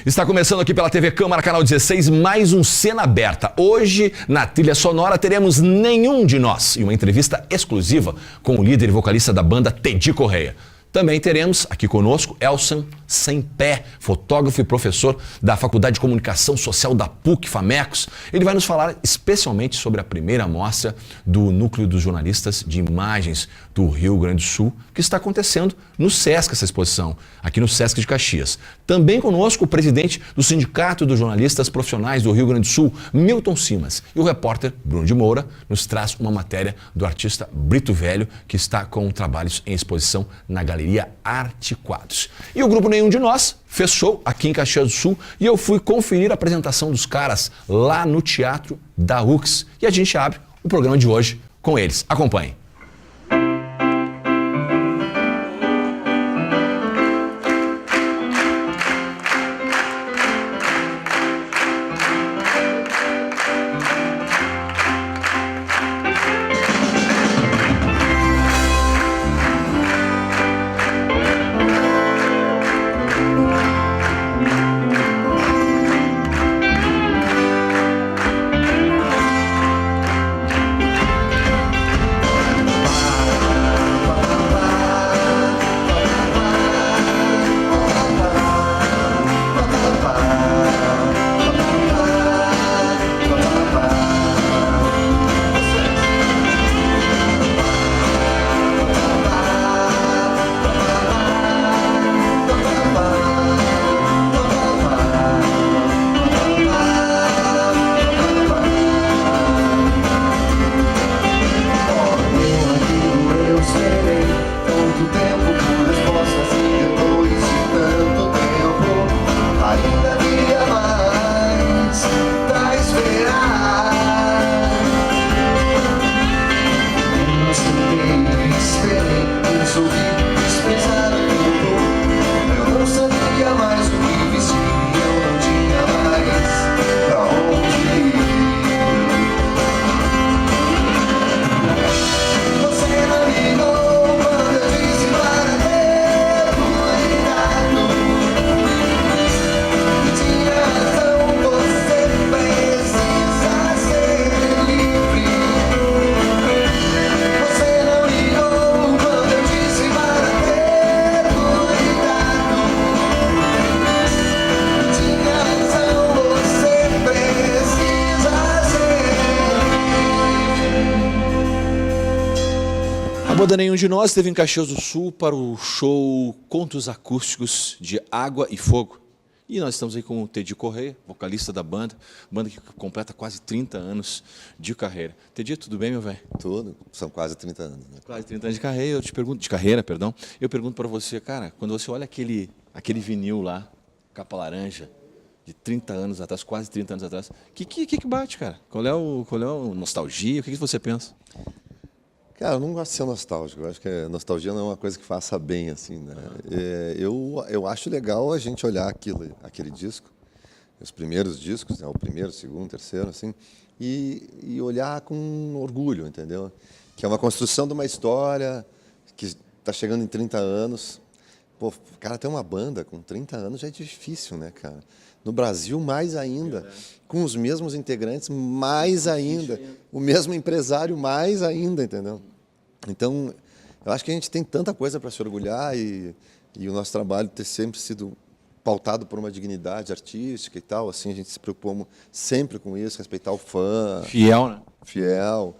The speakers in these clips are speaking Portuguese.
Está começando aqui pela TV Câmara, canal 16, mais um Cena Aberta. Hoje, na trilha sonora, teremos Nenhum de Nós e uma entrevista exclusiva com o líder e vocalista da banda, Teddy Correia. Também teremos aqui conosco Elson Sempé, fotógrafo e professor da Faculdade de Comunicação Social da PUC-Famecos. Ele vai nos falar especialmente sobre a primeira mostra do Núcleo dos Jornalistas de Imagens do Rio Grande do Sul, que está acontecendo no Sesc, essa exposição, aqui no Sesc de Caxias. Também conosco o presidente do Sindicato dos Jornalistas Profissionais do Rio Grande do Sul, Milton Simas. E o repórter Bruno de Moura nos traz uma matéria do artista Brito Velho, que está com trabalhos em exposição na Galeria Arte Quadros. E o grupo Nenhum de Nós fez show aqui em Caxias do Sul e eu fui conferir a apresentação dos caras lá no Teatro da UX. E a gente abre o programa de hoje com eles. Acompanhe. A banda Nenhum de Nós esteve em Caxias do Sul para o show Contos Acústicos de Água e Fogo. E nós estamos aí com o Teddy Correia, vocalista da banda que completa quase 30 anos de carreira. Teddy, tudo bem, meu velho? Tudo, são quase 30 anos. Né? Quase 30 anos de carreira, eu te pergunto, eu pergunto para você, cara, quando você olha aquele vinil lá, capa laranja, de 30 anos atrás, quase 30 anos atrás, que bate, cara? Qual é o nostalgia, o que você pensa? Cara, eu não gosto de ser nostálgico. Eu acho que a nostalgia não é uma coisa que faça bem, assim, né? Eu acho legal a gente olhar aquele disco, os primeiros discos, né? O primeiro, segundo, terceiro, assim, e olhar com orgulho, entendeu? Que é uma construção de uma história que está chegando em 30 anos. Pô, cara, ter uma banda com 30 anos já é difícil, né, cara? No Brasil, mais ainda. Com os mesmos integrantes, mais ainda. O mesmo empresário, mais ainda, entendeu? Então, eu acho que a gente tem tanta coisa para se orgulhar e o nosso trabalho ter sempre sido pautado por uma dignidade artística e tal. Assim, a gente se preocupou sempre com isso, respeitar o fã. Fiel, né? Fiel.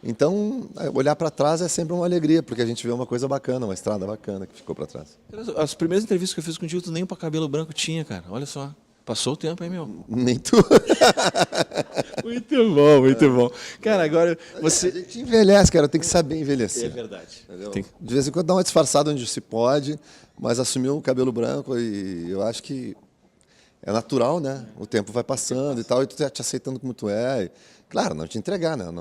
Então, olhar para trás é sempre uma alegria, porque a gente vê uma coisa bacana, uma estrada bacana que ficou para trás. As primeiras entrevistas que eu fiz contigo, tu nem para cabelo branco tinha, cara. Olha só. Passou o tempo, hein, meu? Nem tu. Muito bom, muito bom. Cara, agora você... A gente envelhece, cara, tem que saber envelhecer. É verdade. De vez em quando dá uma disfarçada onde se pode, mas assumir o cabelo branco e eu acho que é natural, né? O tempo vai passando e tal, e tu tá te aceitando como tu é. Claro, não te entregar, né?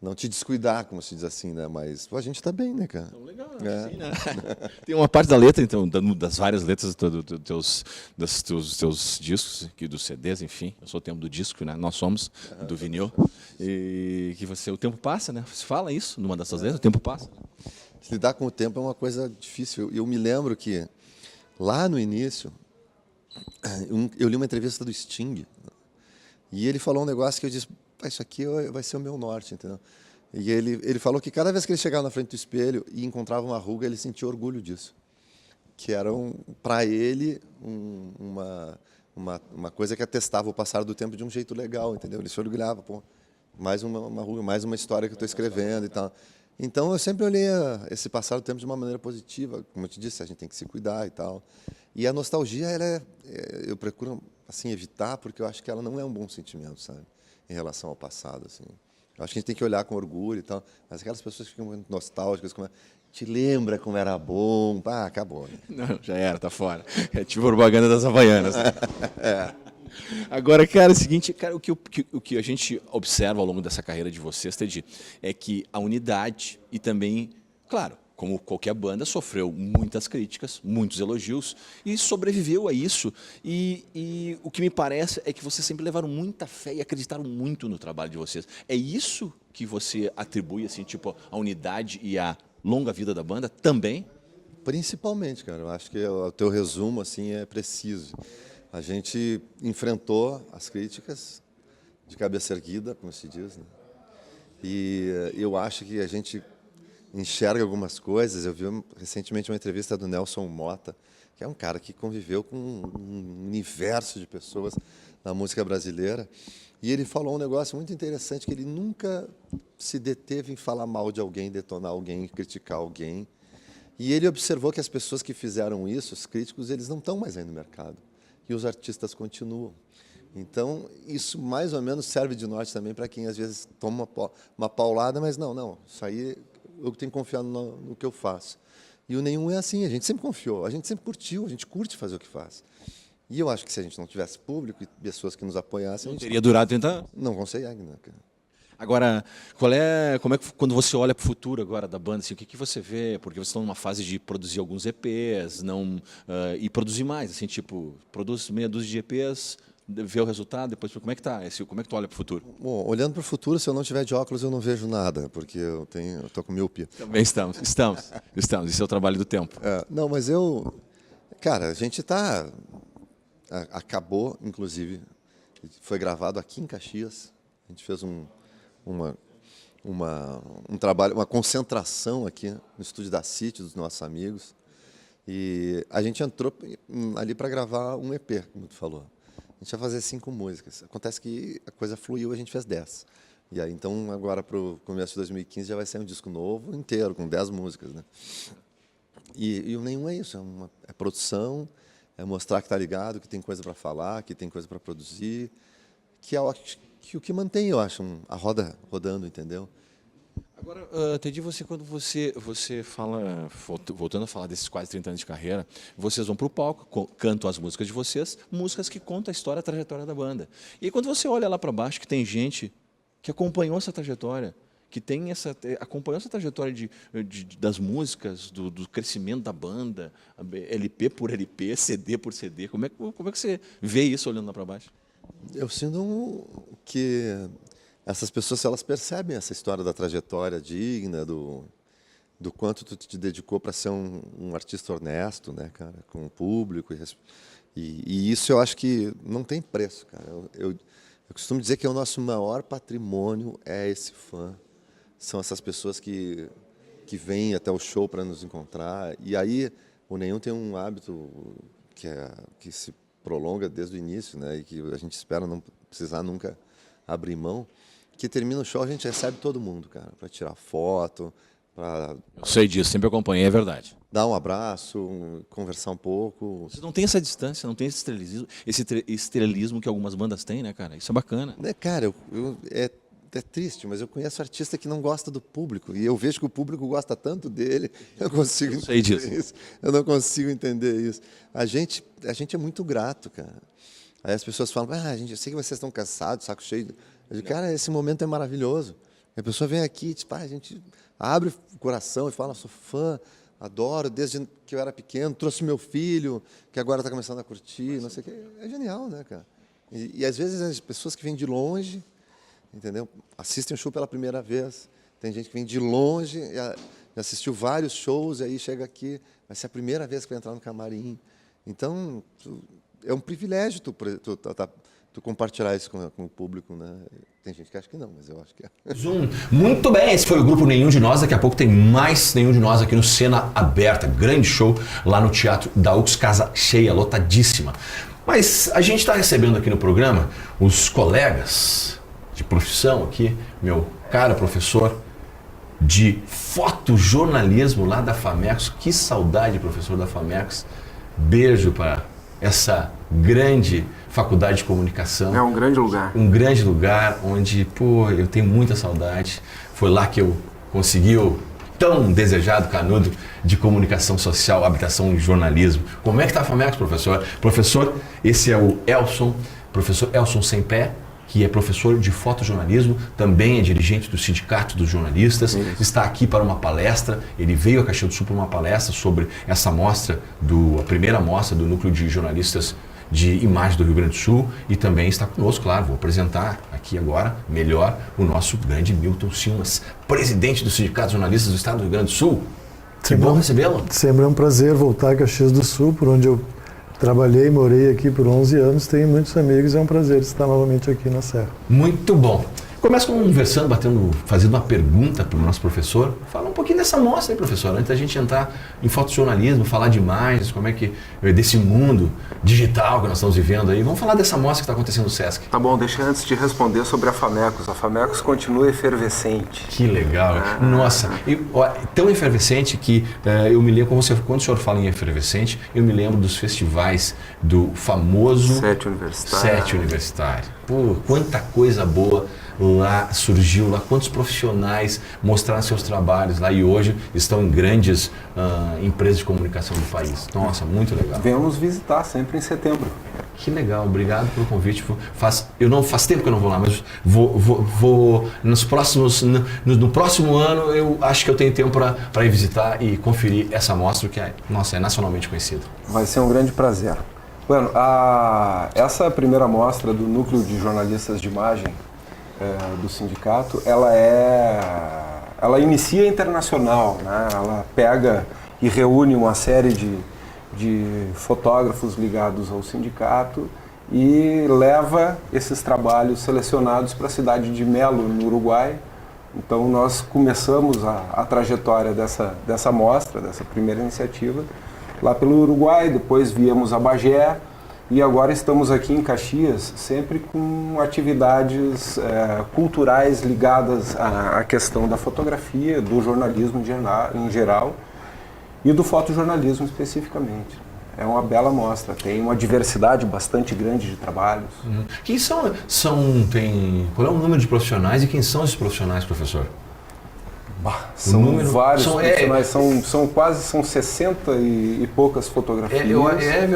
Não te descuidar, como se diz assim, né? Mas pô, a gente tá bem, né, cara? Então, legal, sim, né? Tem uma parte da letra, então, das várias letras dos teus discos, dos CDs, enfim. Eu sou o tempo do disco, né? Nós somos do vinil. E que o tempo passa, né? Você fala isso numa dessas letras, o tempo passa. Lidar com o tempo é uma coisa difícil. Eu me lembro que lá no início, Eu li uma entrevista do Sting, e ele falou um negócio que eu disse, isso aqui vai ser o meu norte, entendeu? E ele falou que cada vez que ele chegava na frente do espelho e encontrava uma ruga, ele sentia orgulho disso. Que era, para ele, uma coisa que atestava o passar do tempo de um jeito legal, entendeu? Ele se orgulhava, pô, mais uma ruga, mais uma história que eu estou escrevendo e tal. Então, eu sempre olhei esse passar do tempo de uma maneira positiva. Como eu te disse, a gente tem que se cuidar e tal. E a nostalgia, eu procuro assim, evitar, porque eu acho que ela não é um bom sentimento, sabe? Em relação ao passado, assim. Eu acho que a gente tem que olhar com orgulho e tal. Mas aquelas pessoas que ficam muito nostálgicas, te lembra como era bom, acabou. Né? Não, já era, tá fora. É tipo propaganda das Havaianas. Né? Agora, cara, é o seguinte, cara, o que a gente observa ao longo dessa carreira de vocês, Teddy, é que a unidade e também, claro, como qualquer banda, sofreu muitas críticas, muitos elogios e sobreviveu a isso. E o que me parece é que vocês sempre levaram muita fé e acreditaram muito no trabalho de vocês. É isso que você atribui, assim, tipo, a unidade e a longa vida da banda também? Principalmente, cara. Eu acho que o teu resumo assim é preciso. A gente enfrentou as críticas de cabeça erguida, como se diz, né? E eu acho que a gente enxerga algumas coisas. Eu vi recentemente uma entrevista do Nelson Motta, que é um cara que conviveu com um universo de pessoas na música brasileira. E ele falou um negócio muito interessante, que ele nunca se deteve em falar mal de alguém, detonar alguém, criticar alguém. E ele observou que as pessoas que fizeram isso, os críticos, eles não estão mais aí no mercado. E os artistas continuam. Então, isso mais ou menos serve de norte também para quem às vezes toma uma paulada, mas não, isso aí eu tenho que confiar no que eu faço. E o Nenhum é assim, a gente sempre confiou, a gente sempre curtiu, a gente curte fazer o que faz. E eu acho que se a gente não tivesse público e pessoas que nos apoiassem, a gente Teria durado 30 anos. não consegue, né, cara? Agora, como é que quando você olha para o futuro agora da banda, assim, o que você vê? Porque vocês estão numa fase de produzir alguns EPs, e produzir mais, assim, tipo, produz meia dúzia de EPs, vê o resultado, depois como é que tá? Como é que tu olha para o futuro? Bom, olhando para o futuro, se eu não tiver de óculos, eu não vejo nada, porque eu tô com miopia. Também estamos. Esse é o trabalho do tempo. Não, mas cara, a gente acabou, inclusive, foi gravado aqui em Caxias. A gente fez um trabalho, uma concentração aqui no estúdio da City, dos nossos amigos. E a gente entrou ali para gravar um EP, como tu falou. A gente ia fazer 5 músicas. Acontece que a coisa fluiu, a gente fez 10. E aí, então, agora para o começo de 2015 já vai sair um disco novo inteiro, com 10 músicas, né? E o Nenhum é isso, é produção, é mostrar que está ligado, que tem coisa para falar, que tem coisa para produzir, que é o que mantém, eu acho, a roda rodando, entendeu? Agora, Teddy, quando você fala, voltando a falar desses quase 30 anos de carreira, vocês vão para o palco, cantam as músicas de vocês, músicas que contam a história, a trajetória da banda. E aí, quando você olha lá para baixo, que tem gente que acompanhou essa trajetória, que acompanhou essa trajetória das músicas, do crescimento da banda, LP por LP, CD por CD, como é que você vê isso olhando lá para baixo? Eu sinto que essas pessoas, se elas percebem essa história da trajetória digna, do quanto tu te dedicou para ser um artista honesto, né, cara, com o público. E isso eu acho que não tem preço, cara. Eu costumo dizer que o nosso maior patrimônio é esse fã. São essas pessoas que vêm até o show para nos encontrar. E aí o Nenhum tem um hábito que se prolonga desde o início, né, e que a gente espera não precisar nunca abrir mão, que termina o show, a gente recebe todo mundo, cara, para tirar foto, para... Eu sei disso, sempre acompanhei, é verdade. Dar um abraço, conversar um pouco. Você não tem essa distância, não tem esse estrelismo que algumas bandas têm, né, cara? Isso é bacana. Né, cara, é triste, mas eu conheço artista que não gosta do público, e eu vejo que o público gosta tanto dele, eu consigo entender isso. Eu não consigo entender isso. A gente é muito grato, cara. Aí as pessoas falam, eu sei que vocês estão cansados, saco cheio. Eu digo, cara, esse momento é maravilhoso. A pessoa vem aqui, tipo, a gente abre o coração e fala, sou fã, adoro, desde que eu era pequeno, trouxe meu filho, que agora está começando a curtir, não sei o quê. É genial, né, cara? E às vezes as pessoas que vêm de longe, entendeu? Assistem o show pela primeira vez. Tem gente que vem de longe, já assistiu vários shows, e aí chega aqui, vai ser a primeira vez que vai entrar no camarim. Então, é um privilégio tu compartilhar isso com o público, né? Tem gente que acha que não, mas eu acho que é. Zoom. Muito bem, esse foi o grupo Nenhum de Nós. Daqui a pouco tem mais Nenhum de Nós aqui no Cena Aberta. Grande show lá no Teatro da UX, casa cheia, lotadíssima. Mas a gente está recebendo aqui no programa os colegas de profissão aqui, meu caro professor de fotojornalismo lá da FAMECOS. Que saudade, professor da FAMECOS. Beijo para essa grande faculdade de comunicação. É um grande lugar. Um grande lugar onde, pô, eu tenho muita saudade. Foi lá que eu consegui o tão desejado canudo de comunicação social, habitação e jornalismo. Como é que tá a FAMECOS, professor? Professor, esse é o Elson, professor Elson Sempé, que é professor de fotojornalismo, também é dirigente do Sindicato dos Jornalistas, está aqui para uma palestra. Ele veio a Caxias do Sul para uma palestra sobre essa mostra, a primeira mostra do Núcleo de Jornalistas de Imagem do Rio Grande do Sul, e também está conosco, claro, vou apresentar aqui agora, melhor, o nosso grande Milton Simas, presidente do Sindicato dos Jornalistas do Estado do Rio Grande do Sul. Que bom recebê-lo. Sempre é um prazer voltar a Caxias do Sul, por onde eu trabalhei, morei aqui por 11 anos, tenho muitos amigos, é um prazer estar novamente aqui na Serra. Muito bom. Começa conversando, fazendo uma pergunta para o nosso professor. Fala um pouquinho dessa mostra aí, professor, antes da gente entrar em fotojornalismo, falar de imagens, como é que desse mundo digital que nós estamos vivendo aí. Vamos falar dessa mostra que está acontecendo no Sesc. Tá bom, deixa antes de responder sobre a FAMECOS. A FAMECOS continua efervescente. Que legal. Nossa, tão efervescente que eu me lembro, quando o senhor fala em efervescente, eu me lembro dos festivais do famoso Sete Universitário. Pô, quanta coisa boa lá surgiu, lá quantos profissionais mostraram seus trabalhos lá e hoje estão em grandes empresas de comunicação do país. Nossa, muito legal. Venhamos visitar sempre em setembro. Que legal, obrigado pelo convite. Faz tempo que eu não vou lá, mas vou no próximo ano eu acho que eu tenho tempo para ir visitar e conferir essa mostra que é nacionalmente conhecida. Vai ser um grande prazer. Bueno, essa primeira mostra do Núcleo de Jornalistas de Imagem do sindicato, ela inicia internacional, né? Ela pega e reúne uma série de fotógrafos ligados ao sindicato e leva esses trabalhos selecionados para a cidade de Melo, no Uruguai. Então nós começamos a trajetória dessa mostra, dessa primeira iniciativa, lá pelo Uruguai, depois viemos a Bagé, e agora estamos aqui em Caxias, sempre com atividades culturais ligadas à questão da fotografia, do jornalismo em geral e do fotojornalismo especificamente. É uma bela mostra, tem uma diversidade bastante grande de trabalhos. Quem qual é o número de profissionais e quem são esses profissionais, professor? São vários profissionais, são 60 e poucas fotografias.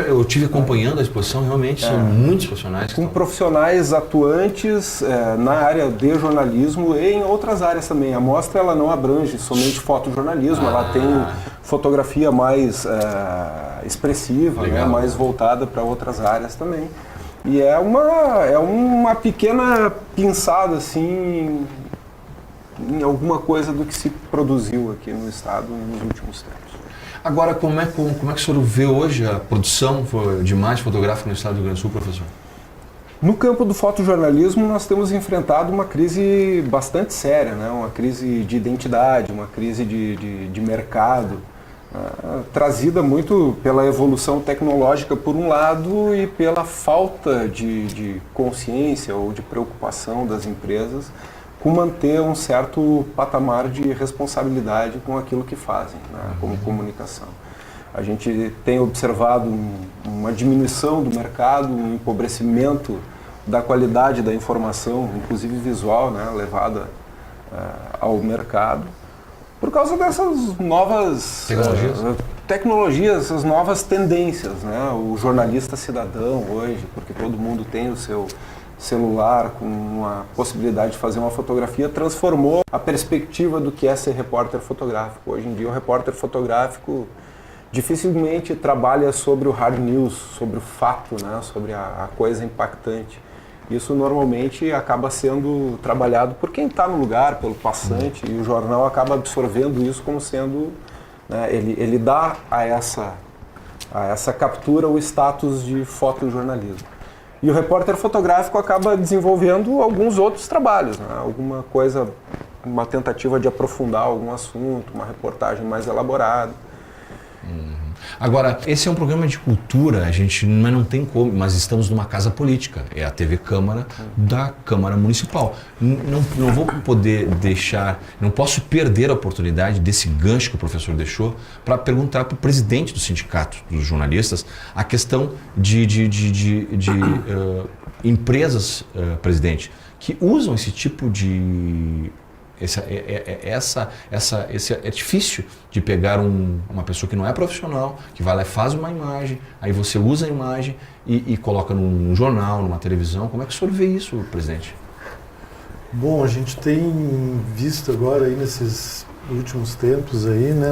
Eu tive acompanhando a exposição, realmente são muitos profissionais. Com profissionais atuantes na área de jornalismo e em outras áreas também. A mostra ela não abrange somente fotojornalismo, ela tem fotografia mais expressiva, né, mais voltada para outras áreas também. E é uma pequena pinçada assim em alguma coisa do que se produziu aqui no estado nos últimos tempos. Agora, como é que o senhor vê hoje a produção de imagem fotográfica no estado do Rio Grande do Sul, professor? No campo do fotojornalismo, nós temos enfrentado uma crise bastante séria, né? Uma crise de identidade, uma crise de mercado, trazida muito pela evolução tecnológica por um lado e pela falta de consciência ou de preocupação das empresas com manter um certo patamar de responsabilidade com aquilo que fazem, né, como comunicação. A gente tem observado uma diminuição do mercado, um empobrecimento da qualidade da informação, inclusive visual, né, levada ao mercado, por causa dessas novas tecnologias, essas novas tendências, né, o jornalista cidadão hoje, porque todo mundo tem o seu celular com a possibilidade de fazer uma fotografia, transformou a perspectiva do que é ser repórter fotográfico. Hoje em dia o repórter fotográfico dificilmente trabalha sobre o hard news, sobre o fato, né, sobre a coisa impactante. Isso normalmente acaba sendo trabalhado por quem está no lugar, pelo passante, e o jornal acaba absorvendo isso como sendo, né, ele dá a a essa captura ou status de fotojornalismo. E o repórter fotográfico acaba desenvolvendo alguns outros trabalhos, né? Alguma coisa, uma tentativa de aprofundar algum assunto, uma reportagem mais elaborada. Agora, esse é um programa de cultura, a gente não tem como, mas estamos numa casa política, é a TV Câmara da Câmara Municipal. Não vou poder deixar, não posso perder a oportunidade desse gancho que o professor deixou para perguntar para o presidente do sindicato dos jornalistas a questão de empresas, presidente, que usam esse tipo de... Esse artifício de pegar uma pessoa que não é profissional, que vai lá e faz uma imagem, aí você usa a imagem e coloca num jornal, numa televisão. Como é que o senhor vê isso, presidente? Bom, a gente tem visto agora aí nesses últimos tempos aí, né,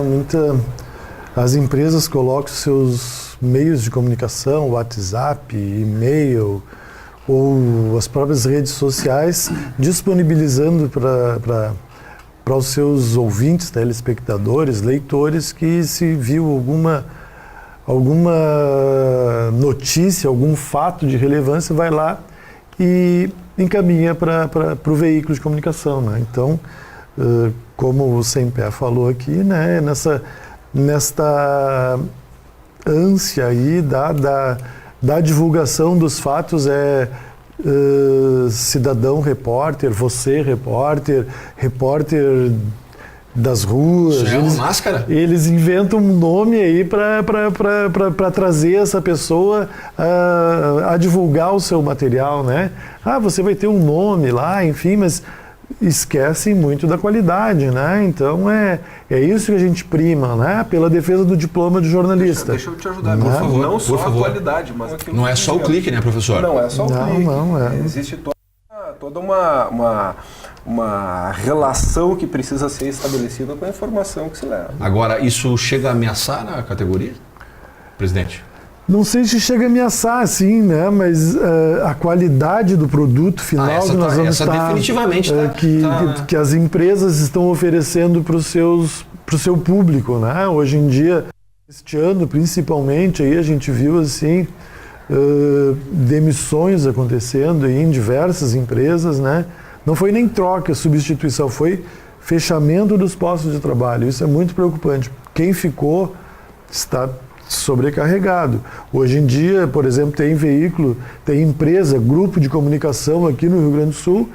as empresas colocam seus meios de comunicação, WhatsApp, e-mail, ou as próprias redes sociais, disponibilizando para os seus ouvintes, telespectadores, leitores, que se viu alguma notícia, algum fato de relevância, vai lá e encaminha para o veículo de comunicação, né? Então, como o Sempé falou aqui, né, nesta ânsia aí da divulgação dos fatos, cidadão repórter, você repórter das ruas. Isso é uma máscara? Eles inventam um nome aí para trazer essa pessoa a divulgar o seu material, né? Ah, você vai ter um nome lá, enfim, mas esquecem muito da qualidade, né? Então é isso que a gente prima, né? Pela defesa do diploma de jornalista. Deixa eu te ajudar, Não, por favor. Não por só favor. a qualidade, mas aquilo Não é só o clique, né, professor? Não é só o clique. Não, Existe toda uma relação que precisa ser estabelecida com a informação que se leva. Agora, isso chega a ameaçar a categoria, presidente? Não sei se chega a ameaçar, assim, né? Mas a qualidade do produto final que nós vamos estar... definitivamente que as empresas estão oferecendo para o seu público, né? Hoje em dia, este ano, principalmente, aí a gente viu, assim, demissões acontecendo aí em diversas empresas, né? Não foi nem troca, substituição, foi fechamento dos postos de trabalho. Isso é muito preocupante. Quem ficou está sobrecarregado. Hoje em dia, por exemplo, tem veículo, tem empresa, grupo de comunicação aqui no Rio Grande do Sul,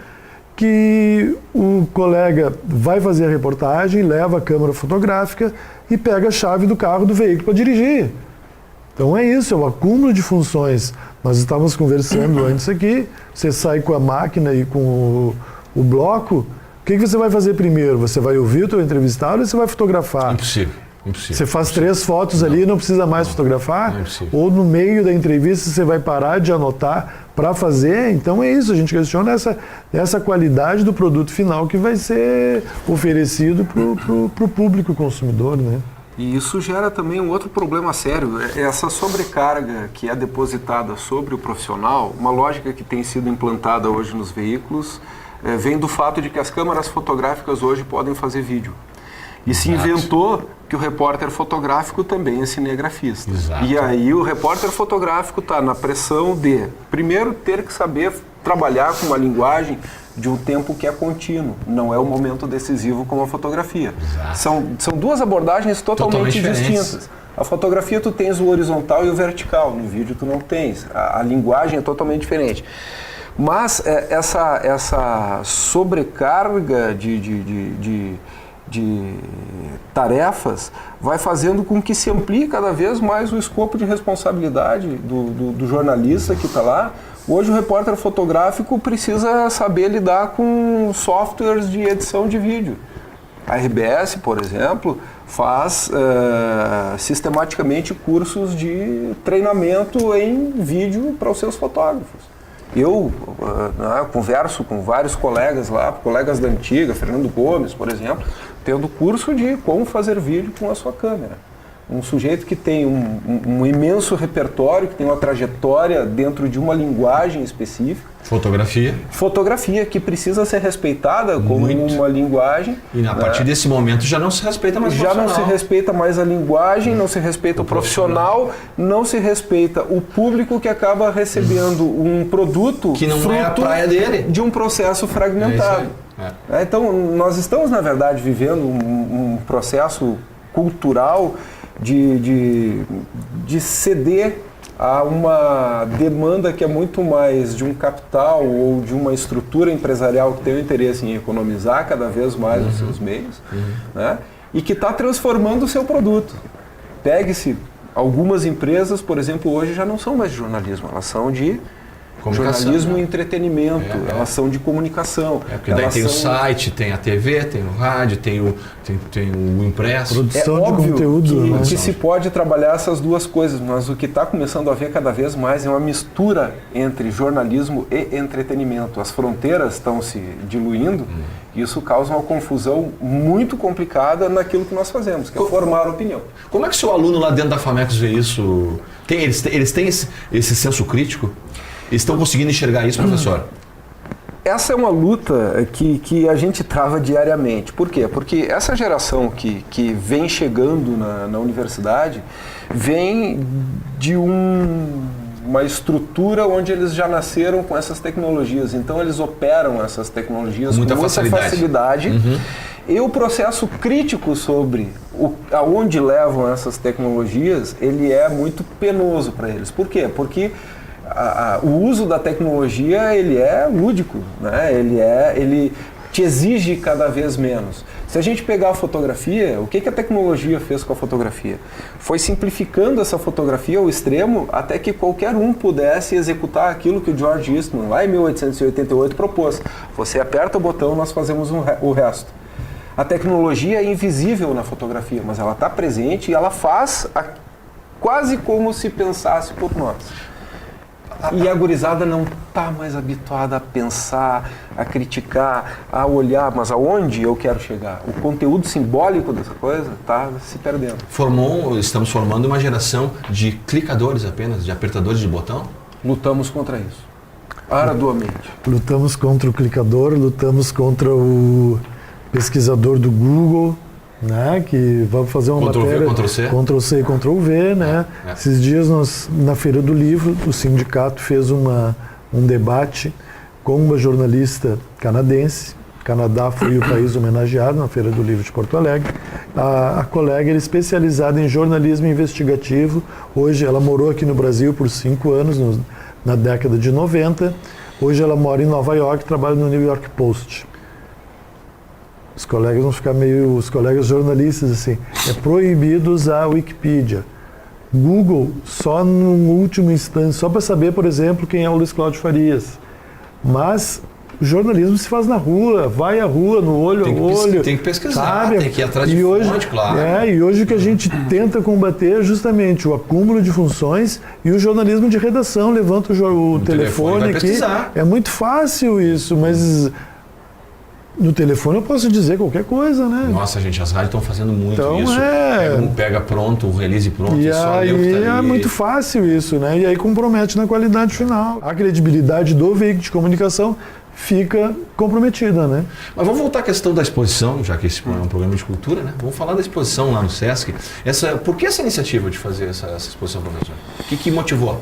que o colega vai fazer a reportagem, leva a câmera fotográfica e pega a chave do carro do veículo para dirigir. Então é isso, é o acúmulo de funções. Nós estávamos conversando antes aqui, você sai com a máquina e com o bloco, o que você vai fazer primeiro? Você vai ouvir o teu entrevistado ou você vai fotografar? Impossível. Você faz 3 fotos ali e não precisa mais fotografar? Não é possível. Ou no meio da entrevista você vai parar de anotar para fazer? Então é isso, a gente questiona essa qualidade do produto final que vai ser oferecido para o público consumidor, né? E isso gera também um outro problema sério, essa sobrecarga que é depositada sobre o profissional, uma lógica que tem sido implantada hoje nos veículos, vem do fato de que as câmaras fotográficas hoje podem fazer vídeo. E se inventou que o repórter fotográfico também é cinegrafista. Exato. E aí o repórter fotográfico está na pressão de, primeiro, ter que saber trabalhar com uma linguagem de um tempo que é contínuo, não é o momento decisivo como a fotografia. São duas abordagens totalmente distintas. A fotografia tu tens o horizontal e o vertical, no vídeo tu não tens. A linguagem é totalmente diferente. Mas essa sobrecarga de tarefas vai fazendo com que se amplie cada vez mais o escopo de responsabilidade do jornalista que está lá. Hoje o repórter fotográfico precisa saber lidar com softwares de edição de vídeo. A RBS, por exemplo, faz sistematicamente cursos de treinamento em vídeo para os seus fotógrafos. Eu converso com vários colegas lá, colegas da antiga, Fernando Gomes, por exemplo, tendo curso de como fazer vídeo com a sua câmera. Um sujeito que tem um imenso repertório, que tem uma trajetória dentro de uma linguagem específica. Fotografia. Fotografia, que precisa ser respeitada como uma linguagem. E a partir desse momento já não se respeita mais o Já profissional. não se respeita mais a linguagem, não se respeita o profissional, não se respeita o público que acaba recebendo um produto que não fruto é a praia dele. de um processo fragmentado. Então, nós estamos, na verdade, vivendo um processo cultural de ceder a uma demanda que é muito mais de um capital ou de uma estrutura empresarial que tem o interesse em economizar cada vez mais os seus meios, né? E que está transformando o seu produto. Pegue-se, algumas empresas, por exemplo, hoje já não são mais de jornalismo, elas são de jornalismo e entretenimento, elas são de comunicação. Porque daí tem o site, tem a TV, tem o rádio, tem o impresso. Produção de óbvio conteúdo. que se pode trabalhar essas duas coisas, mas o que está começando a ver cada vez mais é uma mistura entre jornalismo e entretenimento. As fronteiras estão se diluindo e isso causa uma confusão muito complicada naquilo que nós fazemos, que é formar opinião. Como é que o seu aluno lá dentro da Famex vê isso? Eles têm esse senso crítico? Estão conseguindo enxergar isso, professor? Essa é uma luta que a gente trava diariamente. Por quê? Porque essa geração que vem chegando na universidade vem de uma estrutura onde eles já nasceram com essas tecnologias. Então eles operam essas tecnologias com muita facilidade. E o processo crítico sobre aonde levam essas tecnologias, ele é muito penoso para eles. Por quê? Porque o uso da tecnologia, ele é lúdico, né? Ele te exige cada vez menos. Se a gente pegar a fotografia, o que a tecnologia fez com a fotografia? Foi simplificando essa fotografia ao extremo até que qualquer um pudesse executar aquilo que o George Eastman, lá em 1888, propôs. Você aperta o botão, nós fazemos o resto. A tecnologia é invisível na fotografia, mas ela está presente e ela faz quase como se pensasse por nós. E a gurizada não está mais habituada a pensar, a criticar, a olhar, mas aonde eu quero chegar? O conteúdo simbólico dessa coisa está se perdendo. Estamos formando uma geração de clicadores apenas, de apertadores de botão? Lutamos contra isso, arduamente. Lutamos contra o clicador, lutamos contra o pesquisador do Google, né, que vai fazer uma matéria Ctrl+C e Ctrl+V, né? Esses dias na Feira do Livro, o sindicato fez um debate com uma jornalista canadense. O Canadá foi o país homenageado na Feira do Livro de Porto Alegre. A colega era especializada em jornalismo investigativo. Hoje ela morou aqui no Brasil por 5 anos, na década de 90. Hoje ela mora em Nova York e trabalha no New York Post. Os colegas vão ficar os colegas jornalistas assim, é proibido usar a Wikipedia. Google, só no último instante, só para saber, por exemplo, quem é o Luiz Cláudio Farias. Mas o jornalismo se faz na rua, vai à rua, no olho a olho. Tem que pesquisar, sabe? Tem que ir atrás de fonte, claro. E hoje o que a gente tenta combater é justamente o acúmulo de funções e o jornalismo de redação. Levanta o telefone aqui. É muito fácil isso, mas no telefone eu posso dizer qualquer coisa, né? Nossa, gente, as rádios estão fazendo muito então, isso. Pega pronto, o release pronto e só aí lê o que tá ali. É muito fácil isso, né? E aí compromete na qualidade final. A credibilidade do veículo de comunicação fica comprometida, né? Mas vamos voltar à questão da exposição, já que esse é um programa de cultura, né? Vamos falar da exposição lá no Sesc. Por que essa iniciativa de fazer essa exposição, professor? O que motivou?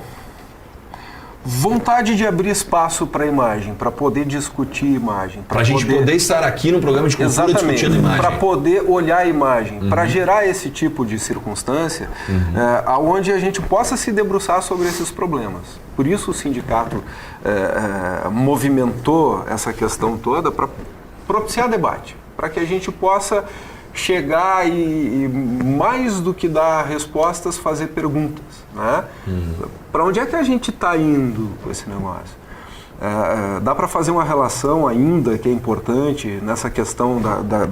Vontade de abrir espaço para a imagem, para poder discutir imagem. Para a gente poder estar aqui no programa de cultura discutindo imagem. Para poder olhar a imagem, para gerar esse tipo de circunstância, onde a gente possa se debruçar sobre esses problemas. Por isso o sindicato movimentou essa questão toda para propiciar debate, para que a gente possa chegar e mais do que dar respostas, fazer perguntas, né? Para onde é que a gente está indo com esse negócio? Dá para fazer uma relação ainda que é importante nessa questão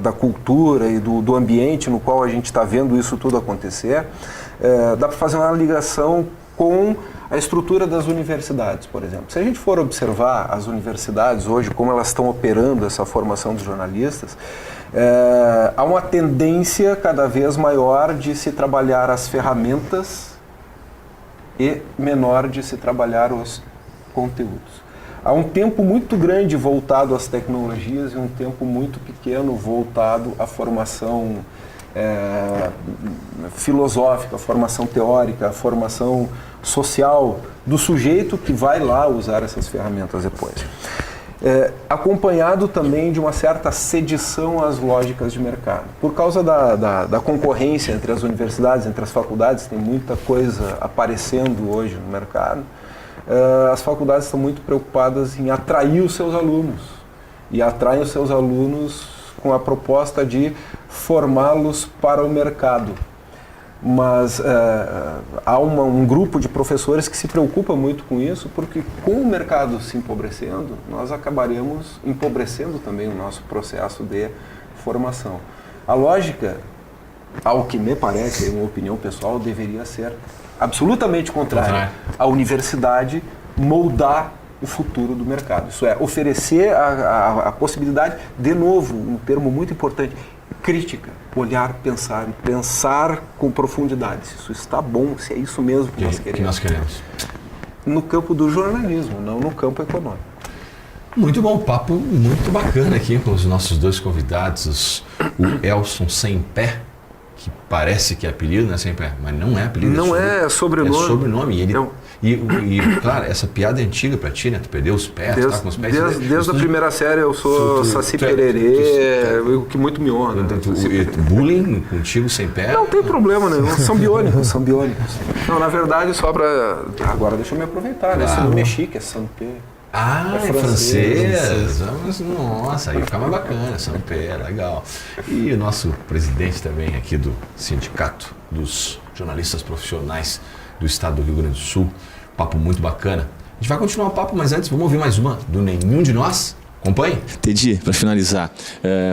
da cultura e do ambiente no qual a gente está vendo isso tudo acontecer. Dá para fazer uma ligação com A estrutura das universidades, por exemplo. Se a gente for observar as universidades hoje, como elas estão operando essa formação dos jornalistas, há uma tendência cada vez maior de se trabalhar as ferramentas e menor de se trabalhar os conteúdos. Há um tempo muito grande voltado às tecnologias e um tempo muito pequeno voltado à formação filosófica, a formação teórica, a formação social do sujeito que vai lá usar essas ferramentas depois. Acompanhado também de uma certa sedição às lógicas de mercado. Por causa da concorrência entre as universidades, entre as faculdades, tem muita coisa aparecendo hoje no mercado, as faculdades estão muito preocupadas em atrair os seus alunos. E atraem os seus alunos com a proposta de formá-los para o mercado. Mas há um grupo de professores que se preocupa muito com isso, porque com o mercado se empobrecendo, nós acabaremos empobrecendo também o nosso processo de formação. A lógica, ao que me parece, é uma opinião pessoal, deveria ser absolutamente contrária. A universidade moldar o futuro do mercado. Isso é, oferecer a possibilidade, de novo, um termo muito importante, crítica, olhar, pensar com profundidade. Se isso está bom, se é isso mesmo que nós queremos. No campo do jornalismo, não no campo econômico. Muito bom, papo muito bacana aqui com os nossos dois convidados, o Elson Sem Pé, que parece que é apelido, né, Sem Pé, mas não é apelido. Não é sobrenome. É sobrenome. E claro, essa piada é antiga pra ti, né? Tu perdeu os pés, tá com os pés. Desde a primeira série eu sou Saci Pererê, o que muito me honra. Bullying contigo sem pé? Não tem problema nenhum, são biônicos. Não, na verdade, só pra... Agora deixa eu me aproveitar, né? Esse nome é chique, é Sampé. Ah, é francês. Nossa, aí fica mais bacana, Sampé, legal. E o nosso presidente também aqui do Sindicato dos Jornalistas Profissionais do Estado do Rio Grande do Sul. Papo muito bacana. A gente vai continuar o papo, mas antes vamos ouvir mais uma do Nenhum de Nós. Acompanhe. Teddy, para finalizar,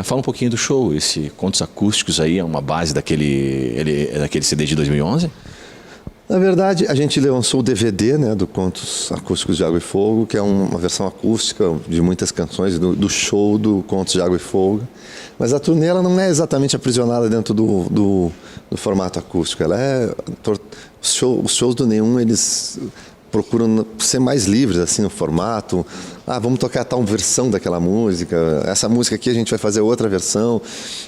fala um pouquinho do show. Esse Contos Acústicos aí é uma base daquele CD de 2011? Na verdade, a gente lançou o DVD, né, do Contos Acústicos de Água e Fogo, que é uma versão acústica de muitas canções do show do Contos de Água e Fogo. Mas a turnê ela não é exatamente aprisionada dentro do formato acústico. Ela os shows do Nenhum, eles procuram ser mais livres assim no formato. Vamos tocar tal versão daquela música. Essa música aqui a gente vai fazer outra versão.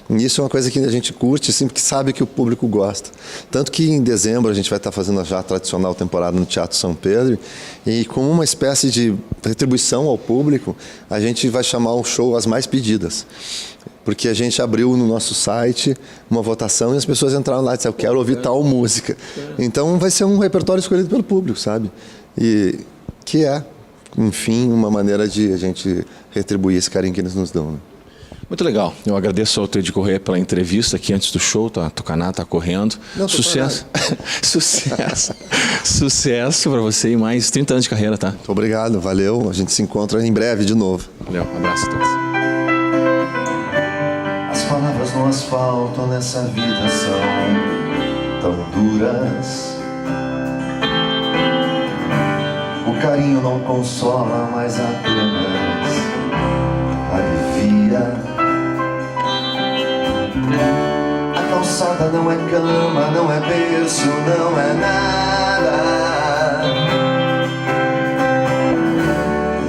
E isso é uma coisa que a gente curte, assim, porque sabe que o público gosta. Tanto que em dezembro a gente vai estar fazendo já a tradicional temporada no Teatro São Pedro. E como uma espécie de retribuição ao público, a gente vai chamar o show As Mais Pedidas. Porque a gente abriu no nosso site uma votação e as pessoas entraram lá e disseram, eu quero ouvir tal música. Então vai ser um repertório escolhido pelo público, sabe? E que é, enfim, uma maneira de a gente retribuir esse carinho que eles nos dão. Né? Muito legal. Eu agradeço ao Teddy Corrêa pela entrevista aqui antes do show. Tucaná tá correndo. Sucesso. Sucesso para você e mais 30 anos de carreira, tá? Muito obrigado, valeu. A gente se encontra em breve de novo. Valeu, um abraço a todos. As palavras no asfalto nessa vida são tão duras. O carinho não consola, mas apenas alivia. A calçada não é cama, não é berço, não é nada.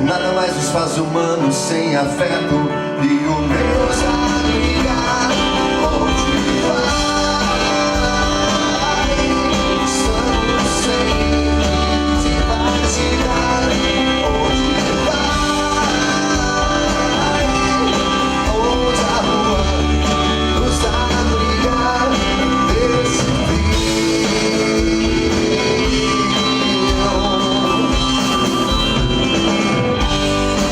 Nada mais nos faz humanos sem afeto. E o meu desligar, onde vai? Estamos sem se vacilar. Onde vai? Outra rua nos dá brigar desse frio.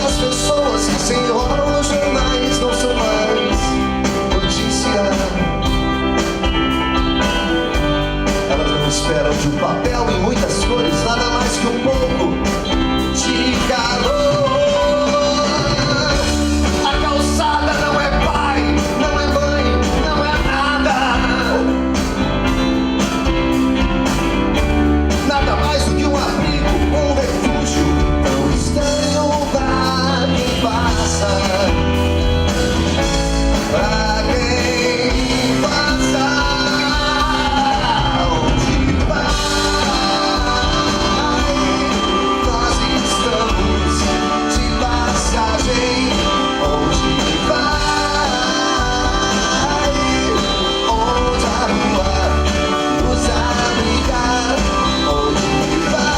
As pessoas que se enrolam nos jornais não são mais Pra quem passar, onde vai? Nós estamos de passagem. Onde vai? Outra rua nos abrigar. Onde vai?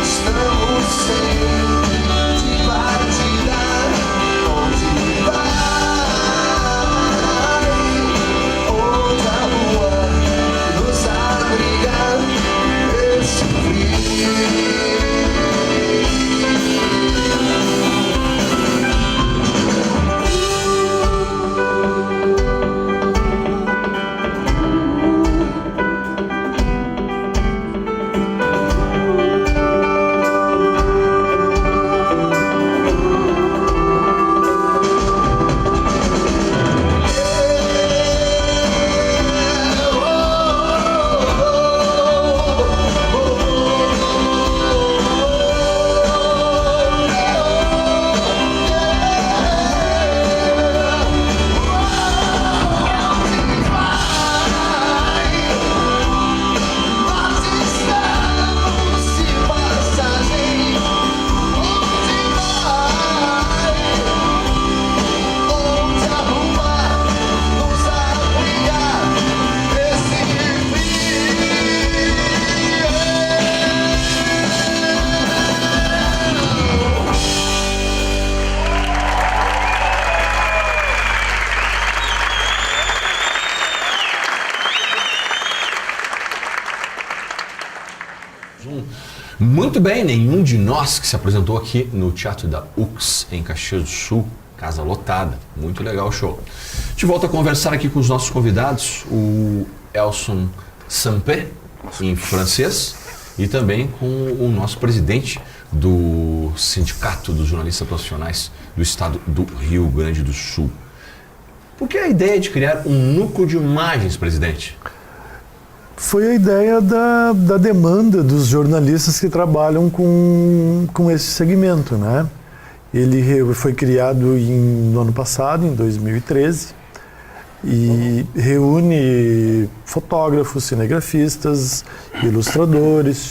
Estamos sem de partida. Onde vai? Outra rua nos abrigar. Esse frio. Nós estamos de passagem. Onde vai? Outra rua nos abrigar. Esse Muito bem, nenhum de nós que se apresentou aqui no Teatro da UX em Caxias do Sul, casa lotada, muito legal o show. De volta a conversar aqui com os nossos convidados, o Elson Sampé, em francês, e também com o nosso presidente do Sindicato dos Jornalistas Profissionais do Estado do Rio Grande do Sul. Por que a ideia de criar um núcleo de imagens, presidente? Foi a ideia da demanda dos jornalistas que trabalham com esse segmento, né? Ele foi criado no ano passado, em 2013, e reúne fotógrafos, cinegrafistas, ilustradores,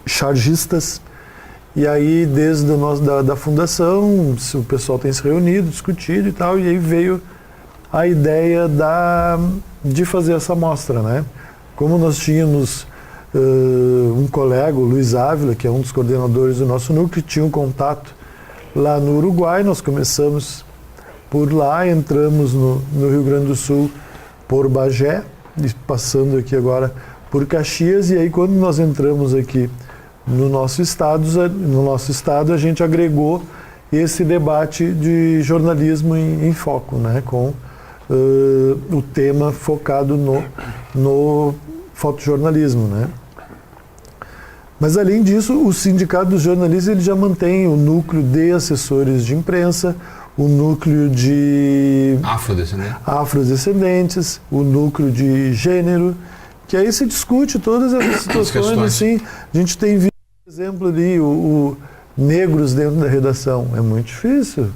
chargistas. E aí, desde da fundação, o pessoal tem se reunido, discutido e tal, e aí veio a ideia de fazer essa mostra, né? Como nós tínhamos um colega, o Luiz Ávila, que é um dos coordenadores do nosso núcleo, que tinha um contato lá no Uruguai, nós começamos por lá, entramos no Rio Grande do Sul por Bagé, passando aqui agora por Caxias, e aí quando nós entramos aqui no nosso estado a gente agregou esse debate de jornalismo em foco, né, com o tema focado no fotojornalismo, né? Mas além disso, o Sindicato dos Jornalistas ele já mantém o núcleo de assessores de imprensa, o núcleo de afrodescendentes, o núcleo de gênero, que aí se discute todas essas situações. Assim, a gente tem visto, por exemplo, ali o negros dentro da redação. É muito difícil,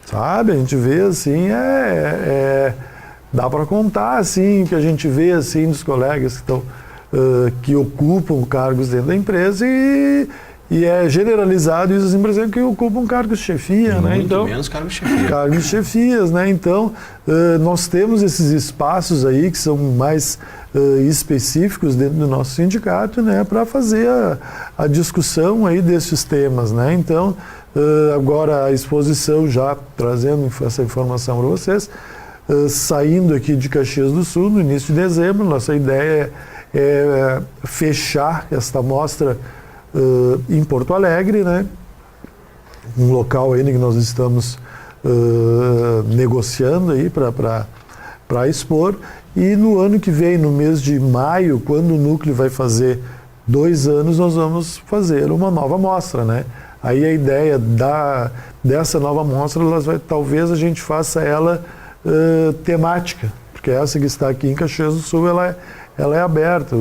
sabe? A gente vê assim, dá para contar assim, que a gente vê assim dos colegas que estão que ocupam cargos dentro da empresa e é generalizado isso assim, por exemplo, que ocupam cargos de chefia, né? Então, menos cargos de chefia. Cargos de chefias, né? Então, nós temos esses espaços aí que são mais específicos dentro do nosso sindicato, né, para fazer a discussão aí desses temas, né? Então, agora a exposição já trazendo essa informação para vocês, saindo aqui de Caxias do Sul no início de dezembro, nossa ideia é fechar esta mostra em Porto Alegre, né? Um local ainda que nós estamos negociando aí para expor, e no ano que vem, no mês de maio, quando o núcleo vai fazer 2 anos, nós vamos fazer uma nova mostra, né? Aí a ideia dessa nova mostra, talvez a gente faça ela temática, porque essa que está aqui em Caxias do Sul, ela ela é aberta.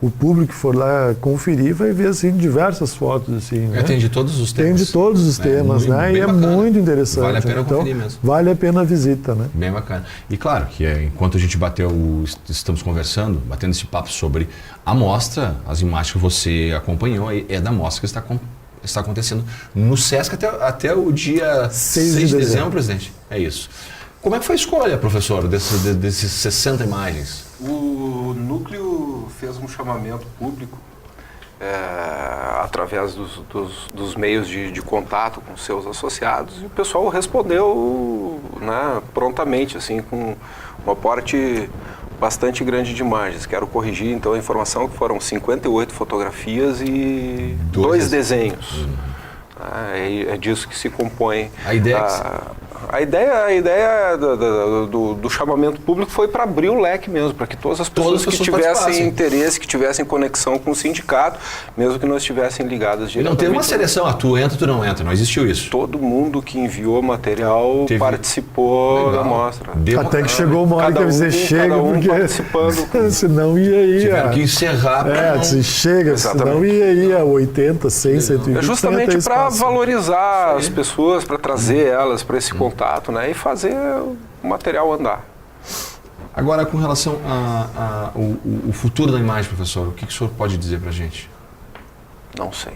O público que for lá conferir vai ver assim, diversas fotos. Assim, né? Tem de todos os temas. Tem de todos os temas, muito, né? bem E bacana. é muito interessante. Vale a pena então, conferir mesmo. Vale a pena a visita, né? Bem bacana. E claro que enquanto a gente estamos conversando, batendo esse papo sobre a mostra, as imagens que você acompanhou é da mostra que está acontecendo no Sesc até o dia 6 de dezembro, presidente. É isso. Como é que foi a escolha, professor, desses 60 imagens? O núcleo fez um chamamento público através dos meios de contato com seus associados, e o pessoal respondeu, né, prontamente, assim, com um aporte bastante grande de imagens. Quero corrigir então a informação que foram 58 fotografias e 2 desenhos. É disso que se compõe. A ideia a ideia do chamamento público foi para abrir o leque mesmo, para que todas as pessoas que tivessem interesse, que tivessem conexão com o sindicato, mesmo que não estivessem ligadas diretamente. Não teve uma seleção, tu entra, tu não entra, não existiu isso. Todo mundo que enviou material participou da mostra. Até que chegou uma hora que você chega, porque participando. senão ia. Tiveram que encerrar. Se chega, senão ia 80, 100, 120. É justamente para valorizar as pessoas, para trazer elas para esse contato, né, e fazer o material andar. Agora, com relação ao futuro da imagem, professor, o que o senhor pode dizer para a gente? Não sei.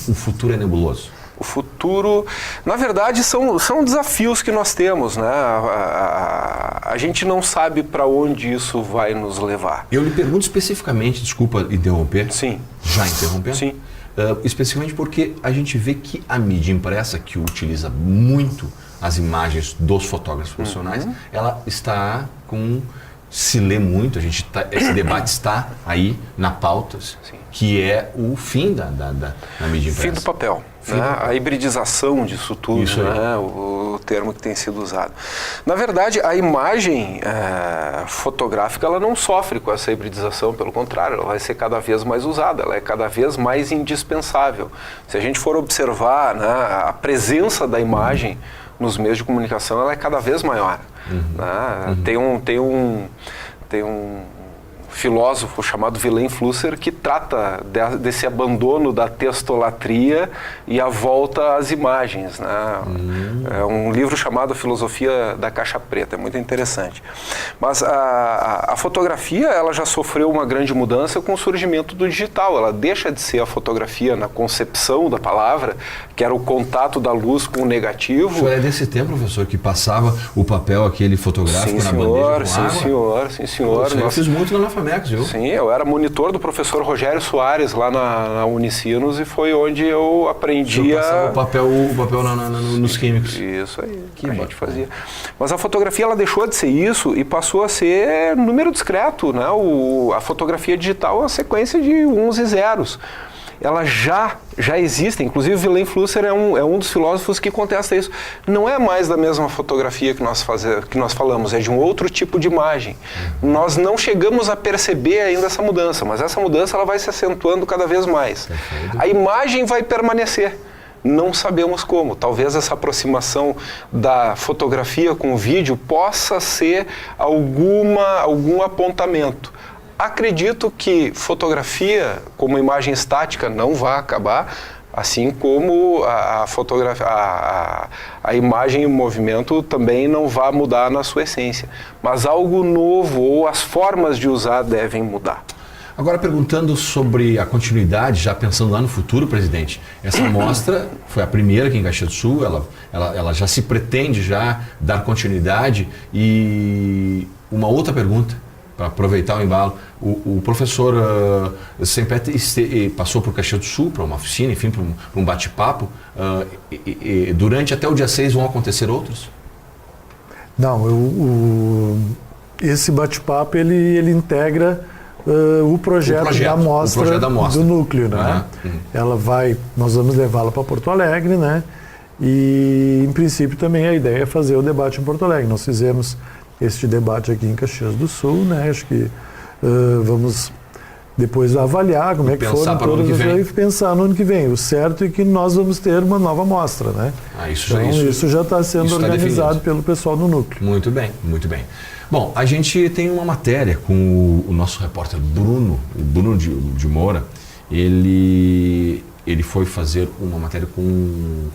O futuro é nebuloso. O futuro, na verdade, são desafios que nós temos, né? A gente não sabe para onde isso vai nos levar. Eu lhe pergunto especificamente, desculpa interromper. Sim. Já interrompendo? Sim. Especificamente porque a gente vê que a mídia impressa, que utiliza muito as imagens dos fotógrafos profissionais, ela está com... Se lê muito, esse debate está aí na pauta, que é o fim da mídia impressa. Fim do papel. A hibridização disso tudo, isso né? O termo que tem sido usado. Na verdade, a imagem fotográfica ela não sofre com essa hibridização, pelo contrário, ela vai ser cada vez mais usada, ela é cada vez mais indispensável. Se a gente for observar, né, a presença da imagem nos meios de comunicação, ela é cada vez maior. Né? Tem um filósofo chamado Wilhelm Flusser que trata desse abandono da textolatria e a volta às imagens, né? É um livro chamado Filosofia da Caixa Preta, é muito interessante. Mas a fotografia ela já sofreu uma grande mudança com o surgimento do digital. Ela deixa de ser a fotografia na concepção da palavra, que era o contato da luz com o negativo. O senhor é desse tempo, professor, que passava o papel aquele fotográfico na bandeja com água? Sim, senhor. Eu fiz muito lá na FAMEX, viu? Sim, eu era monitor do professor Rogério Soares lá na Unicinos, e foi onde eu aprendi o papel nos químicos. Isso aí, que a gente fazia. Mas a fotografia ela deixou de ser isso e passou a ser número discreto, né? A fotografia digital é uma sequência de uns e zeros. Ela já existe, inclusive Wilhelm Flusser é um dos filósofos que contesta isso. Não é mais da mesma fotografia que nós falamos, é de um outro tipo de imagem. Nós não chegamos a perceber ainda essa mudança, mas essa mudança ela vai se acentuando cada vez mais. A imagem vai permanecer. Não sabemos como. Talvez essa aproximação da fotografia com o vídeo possa ser algum apontamento. Acredito que fotografia como imagem estática não vai acabar, assim como a imagem em movimento também não vai mudar na sua essência. Mas algo novo ou as formas de usar devem mudar. Agora, perguntando sobre a continuidade, já pensando lá no futuro, presidente, essa mostra foi a primeira aqui em Caxias do Sul, ela já se pretende já dar continuidade. E uma outra pergunta, para aproveitar o embalo, o professor sempre passou por Caxias do Sul, para uma oficina, enfim, para um bate-papo. Durante até o dia 6 vão acontecer outros? Não, esse bate-papo ele integra o projeto da mostra do núcleo, né? Nós vamos levá-la para Porto Alegre, né? E em princípio também a ideia é fazer o debate em Porto Alegre. Nós fizemos este debate aqui em Caxias do Sul, né? Acho que vamos depois avaliar como é que pensar foram para o ano todas que as vem. e pensar no ano que vem. O certo é que nós vamos ter uma nova mostra, né? Isso já está sendo isso tá organizado definido. pelo pessoal do núcleo. Muito bem, muito bem. Bom, a gente tem uma matéria com o nosso repórter Bruno de Moura. Ele foi fazer uma matéria com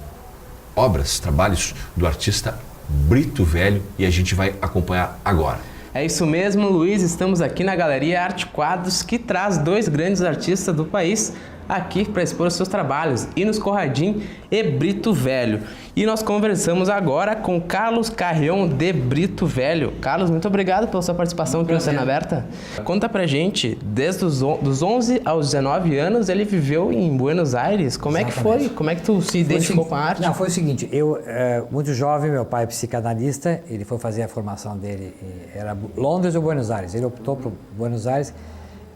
trabalhos do artista Brito Velho, e a gente vai acompanhar agora. É isso mesmo, Luiz. Estamos aqui na Galeria Arte Quadros, que traz 2 grandes artistas do país aqui para expor os seus trabalhos, Inos Corradim e Brito Velho. E nós conversamos agora com Carlos Carrion de Brito Velho. Carlos, muito obrigado pela sua participação aqui no Cena Aberta. Conta pra gente, desde dos 11 aos 19 anos, ele viveu em Buenos Aires. Como é que foi? Como é que tu se identificou com a arte? Não, foi o seguinte, eu, muito jovem, meu pai é psicanalista, ele foi fazer a formação dele, era Londres ou Buenos Aires. Ele optou por Buenos Aires,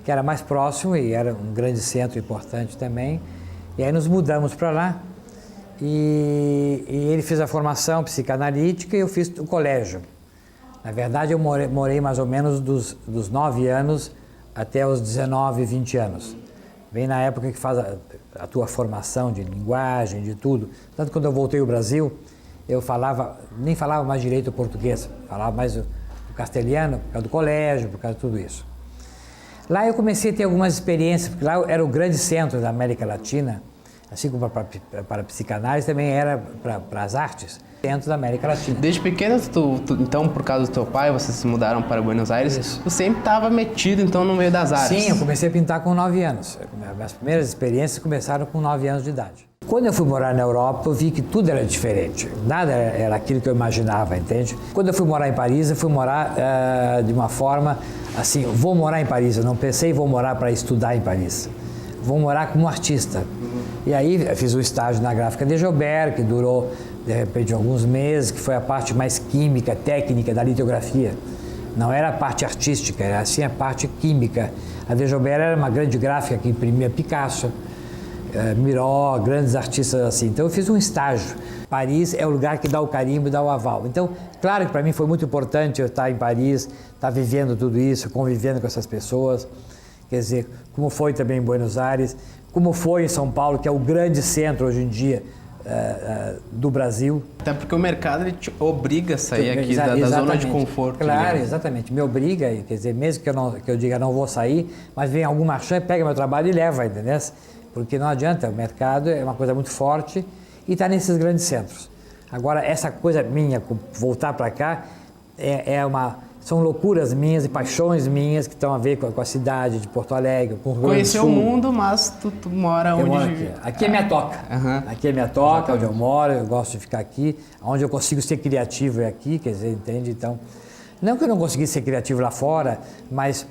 que era mais próximo e era um grande centro importante também. E aí nos mudamos para lá e ele fez a formação psicanalítica e eu fiz o colégio. Na verdade, eu morei mais ou menos dos 9 anos até os 19, 20 anos. Bem na época que faz a tua formação de linguagem, de tudo. Tanto que quando eu voltei ao Brasil, eu nem falava mais direito o português, falava mais o castelhano por causa do colégio, por causa de tudo isso. Lá eu comecei a ter algumas experiências, porque lá era o grande centro da América Latina, assim como para a psicanálise, também era para as artes, centro da América Latina. Desde pequeno, então, por causa do teu pai, vocês se mudaram para Buenos Aires, Isso. tu sempre estava metido, então, no meio das artes. Sim, eu comecei a pintar com 9 anos. Minhas primeiras experiências começaram com 9 anos de idade. Quando eu fui morar na Europa, eu vi que tudo era diferente. Nada era aquilo que eu imaginava, entende? Quando eu fui morar em Paris, eu fui morar de uma forma assim, vou morar em Paris. Eu não pensei, vou morar para estudar em Paris. Vou morar como artista. E aí eu fiz um estágio na gráfica de Joubert, que durou, de repente, alguns meses, que foi a parte mais química, técnica da litografia. Não era a parte artística, era assim a parte química. A de Joubert era uma grande gráfica que imprimia Picasso, Miró, grandes artistas assim. Então eu fiz um estágio. Paris é o lugar que dá o carimbo e dá o aval. Então, claro que para mim foi muito importante eu estar em Paris, estar vivendo tudo isso, convivendo com essas pessoas. Quer dizer, como foi também em Buenos Aires, como foi em São Paulo, que é o grande centro hoje em dia do Brasil. Até porque o mercado ele te obriga a sair aqui da zona de conforto. Claro, digamos. exatamente. Me obriga, quer dizer, mesmo que eu diga não vou sair, mas vem algum marchand, pega meu trabalho e leva, entendeu? Porque não adianta, o mercado é uma coisa muito forte e está nesses grandes centros. Agora, essa coisa minha, voltar para cá, são loucuras minhas e paixões minhas que estão a ver com a cidade de Porto Alegre, com o Rio Grande do Conheceu Sul. o mundo, mas tu mora Eu onde... moro aqui. Aqui é minha toca. Uhum. Aqui é minha toca, onde eu moro, eu gosto de ficar aqui. Onde eu consigo ser criativo é aqui, quer dizer, entende? Então, não que eu não conseguisse ser criativo lá fora, mas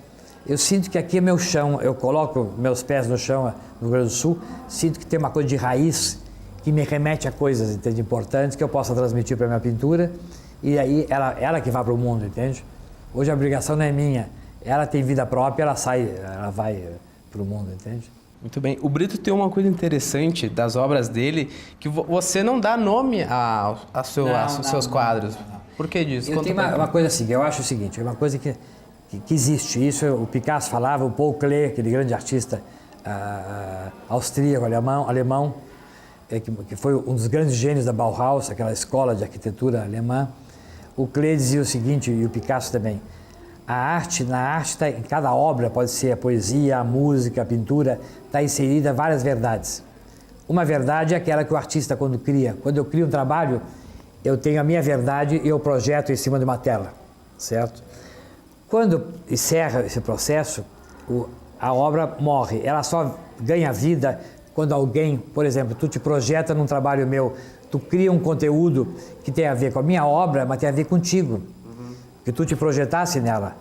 eu sinto que aqui é meu chão, eu coloco meus pés no chão no Rio Grande do Sul, sinto que tem uma coisa de raiz que me remete a coisas, entende, importantes que eu possa transmitir para minha pintura e aí ela que vai para o mundo, entende? Hoje a obrigação não é minha, ela tem vida própria, ela vai para o mundo, entende? Muito bem. O Brito tem uma coisa interessante das obras dele, que você não dá nome aos seus quadros. Não. Por que disso? Eu tenho uma coisa assim, eu acho o seguinte, é uma coisa que existe, isso o Picasso falava, o Paul Klee, aquele grande artista austríaco, alemão, que foi um dos grandes gênios da Bauhaus, aquela escola de arquitetura alemã. O Klee dizia o seguinte, e o Picasso também, na arte está em cada obra, pode ser a poesia, a música, a pintura, está inserida várias verdades. Uma verdade é aquela que o artista quando eu crio um trabalho, eu tenho a minha verdade e eu projeto em cima de uma tela, certo? Quando encerra esse processo, a obra morre, ela só ganha vida quando alguém, por exemplo, tu te projeta num trabalho meu, tu cria um conteúdo que tem a ver com a minha obra, mas tem a ver contigo, que tu te projetasse nela.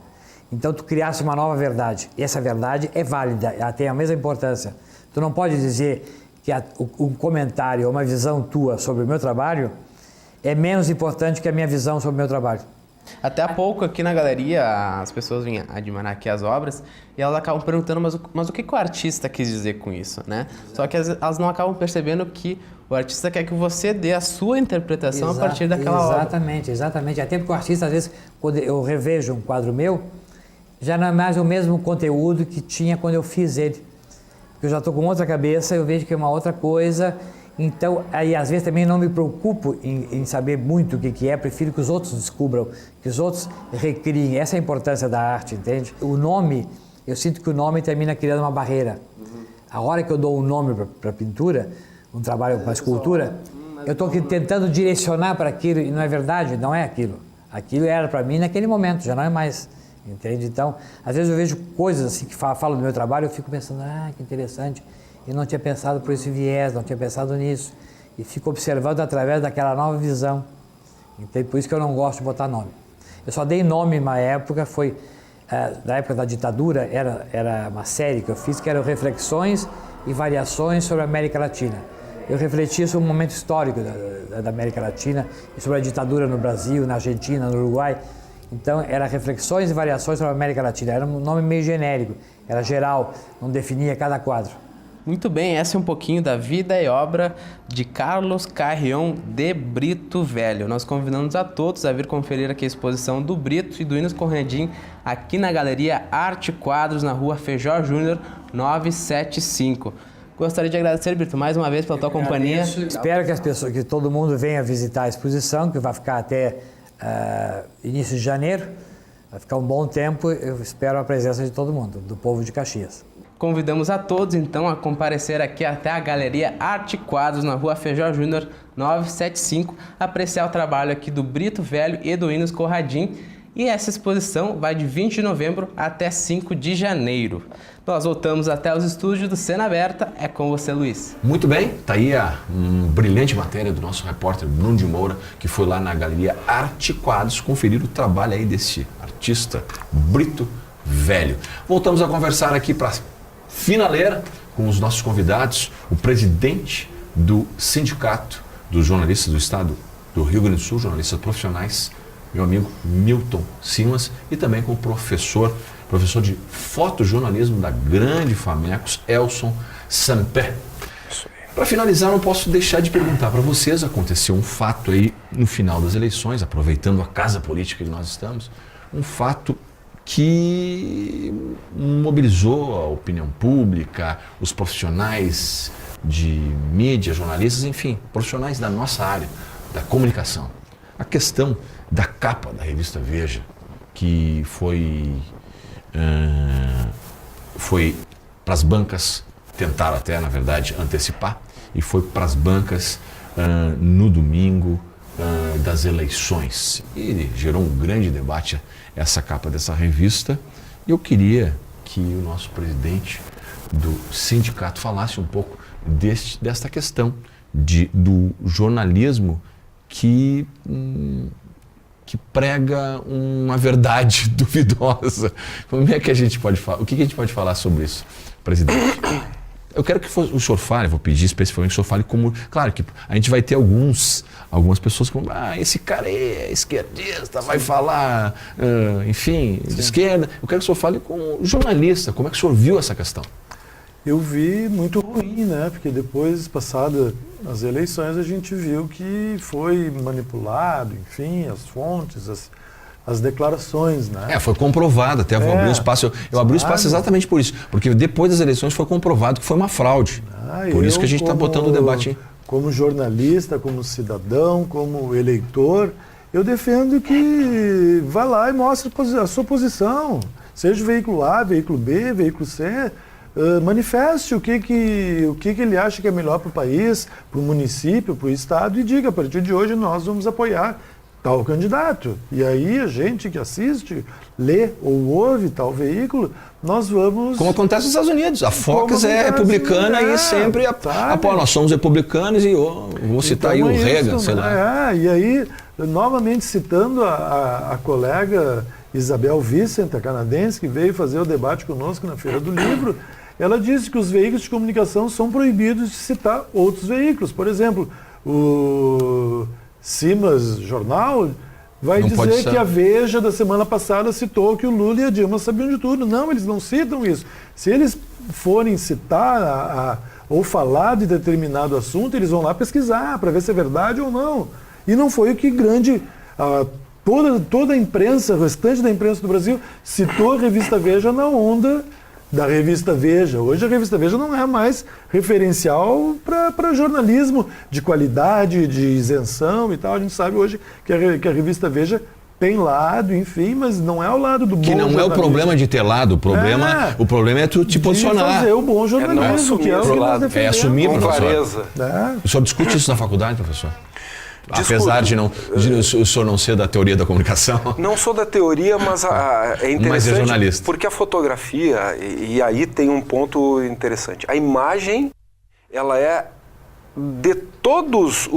Então tu criasse uma nova verdade, e essa verdade é válida, ela tem a mesma importância. Tu não pode dizer que um comentário ou uma visão tua sobre o meu trabalho é menos importante que a minha visão sobre o meu trabalho. Até há pouco aqui na galeria as pessoas vêm admirar aqui as obras e elas acabam perguntando, mas o que o artista quis dizer com isso, né? Só que elas não acabam percebendo que o artista quer que você dê a sua interpretação a partir daquela obra. Exatamente. Até porque o artista, às vezes, quando eu revejo um quadro meu, já não é mais o mesmo conteúdo que tinha quando eu fiz ele. Eu já estou com outra cabeça, eu vejo que é uma outra coisa, então aí às vezes também não me preocupo em saber muito o que é, prefiro que os outros descubram, que os outros recriem. Essa é a importância da arte, entende? O nome, eu sinto que o nome termina criando uma barreira. A hora que eu dou um nome para a pintura, um trabalho, uma escultura, eu estou tentando direcionar para aquilo e não é verdade, não é aquilo. Aquilo era para mim naquele momento, já não é mais, entende? Então, às vezes eu vejo coisas assim que falam do meu trabalho, eu fico pensando, que interessante, eu não tinha pensado por esse viés, não tinha pensado nisso, e fico observando através daquela nova visão. Então, por isso que eu não gosto de botar nome. Eu só dei nome uma época, foi na época da ditadura, era uma série que eu fiz que era Reflexões e Variações sobre a América Latina. Eu refletia sobre o momento histórico da América Latina e sobre a ditadura no Brasil, na Argentina, no Uruguai. Então, era Reflexões e Variações sobre a América Latina. Era um nome meio genérico, era geral, não definia cada quadro. Muito bem, essa é um pouquinho da vida e obra de Carlos Carrion de Brito Velho. Nós convidamos a todos a vir conferir aqui a exposição do Brito e do Enes Corredim aqui na Galeria Arte Quadros, na Rua Feijó Júnior 975. Gostaria de agradecer, Brito, mais uma vez pela tua companhia. Espero que todo mundo venha visitar a exposição, que vai ficar até início de janeiro. Vai ficar um bom tempo, eu espero a presença de todo mundo, do povo de Caxias. Convidamos a todos, então, a comparecer aqui até a Galeria Arte Quadros, na Rua Feijó Júnior 975, apreciar o trabalho aqui do Brito Velho e do Enes Corredim. E essa exposição vai de 20 de novembro até 5 de janeiro. Nós voltamos até os estúdios do Cena Aberta. É com você, Luiz. Muito bem, tá aí a brilhante matéria do nosso repórter Bruno de Moura, que foi lá na Galeria Arte Quadros conferir o trabalho aí desse artista Brito Velho. Voltamos a conversar aqui para finaleira com os nossos convidados, o presidente do Sindicato dos Jornalistas do Estado do Rio Grande do Sul, jornalistas profissionais, meu amigo Milton Simas, e também com o professor de fotojornalismo da Grande Famecos, Elson Sampé. Para finalizar, não posso deixar de perguntar para vocês, aconteceu um fato aí no final das eleições, aproveitando a casa política que nós estamos, um fato que mobilizou a opinião pública, os profissionais de mídia, jornalistas, enfim, profissionais da nossa área, da comunicação. A questão da capa da revista Veja, que foi para as bancas, tentaram até, na verdade, antecipar, e foi para as bancas no domingo das eleições. E gerou um grande debate essa capa dessa revista. E eu queria que o nosso presidente do sindicato falasse um pouco desta questão do jornalismo que prega uma verdade duvidosa. Como é que a gente pode falar? O que a gente pode falar sobre isso, presidente? Eu quero que o senhor fale, vou pedir especificamente que o senhor fale como... Claro que a gente vai ter algumas pessoas como, esse cara é esquerdista, vai falar, enfim, de esquerda. Eu quero que o senhor fale como jornalista, como é que o senhor viu essa questão? Eu vi muito ruim, né? Porque depois, passadas as eleições, a gente viu que foi manipulado, enfim, as fontes, as declarações, né? Foi comprovado, até vou abrir um espaço. Eu abri o espaço exatamente por isso, porque depois das eleições foi comprovado que foi uma fraude. Por isso que a gente está botando o debate. Como jornalista, como cidadão, como eleitor, eu defendo que vá lá e mostre a sua posição. Seja veículo A, veículo B, veículo C, manifeste o que ele acha que é melhor para o país, para o município, para o estado, e diga, a partir de hoje nós vamos apoiar tal candidato. E aí a gente que assiste, lê ou ouve tal veículo, nós vamos... Como acontece nos Estados Unidos. A Fox é republicana e sempre apoia. Nós somos republicanos e vou citar aí o Reagan, sei lá. E aí, novamente citando a colega Isabel Vicent, a canadense, que veio fazer o debate conosco na Feira do Livro, ela disse que os veículos de comunicação são proibidos de citar outros veículos. Por exemplo, o Simas Jornal vai dizer que a Veja da semana passada citou que o Lula e a Dilma sabiam de tudo. Não, eles não citam isso. Se eles forem citar ou falar de determinado assunto, eles vão lá pesquisar para ver se é verdade ou não. E não foi o que Toda a imprensa, o restante da imprensa do Brasil, citou a revista Veja na onda da revista Veja. Hoje a revista Veja não é mais referencial para jornalismo de qualidade, de isenção e tal. A gente sabe hoje que a revista Veja tem lado, enfim, mas não é o lado do bom Que não jornalismo. é o problema de ter lado, o problema é tu te posicionar. Fazer o bom jornalismo, que é o que nós defendemos. É assumir, Com professor. clareza. O senhor discute isso na faculdade, professor? Apesar de o senhor não ser da teoria da comunicação. Não sou da teoria, mas é interessante. Mas é jornalista. Porque a fotografia, e aí tem um ponto interessante. A imagem, ela é de todos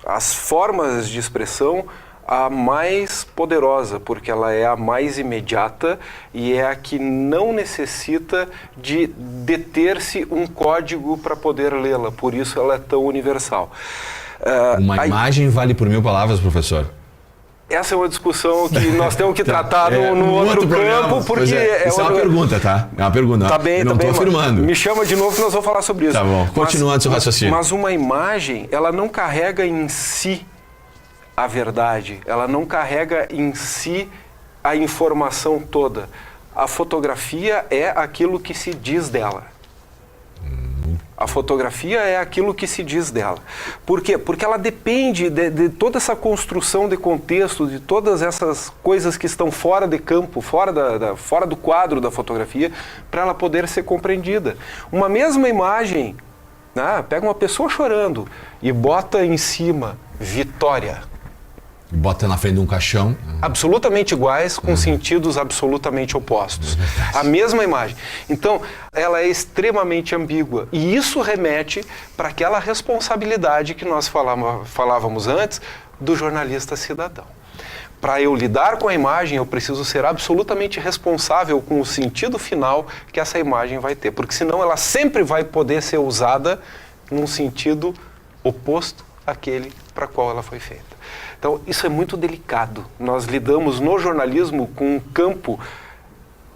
as formas de expressão a mais poderosa, porque ela é a mais imediata e é a que não necessita de deter-se um código para poder lê-la. Por isso ela é tão universal. Uma imagem vale por 1000 palavras, professor? Essa é uma discussão que nós temos que tratar no outro campo, porque... Isso é uma pergunta, tá? É uma pergunta. Tá bem, eu não estou afirmando. Me chama de novo que nós vamos falar sobre isso. Tá bom, continuando seu raciocínio. Mas uma imagem, ela não carrega em si a verdade, ela não carrega em si a informação toda. A fotografia é aquilo que se diz dela. A fotografia é aquilo que se diz dela. Por quê? Porque ela depende de toda essa construção de contexto, de todas essas coisas que estão fora de campo, fora do quadro da fotografia, para ela poder ser compreendida. Uma mesma imagem, né? Pega uma pessoa chorando e bota em cima Vitória. Bota na frente de um caixão. Absolutamente iguais, com sentidos absolutamente opostos. A mesma imagem. Então, ela é extremamente ambígua. E isso remete para aquela responsabilidade que nós falávamos antes do jornalista cidadão. Para eu lidar com a imagem, eu preciso ser absolutamente responsável com o sentido final que essa imagem vai ter. Porque senão ela sempre vai poder ser usada num sentido oposto àquele para qual ela foi feita. Então, isso é muito delicado. Nós lidamos no jornalismo com um campo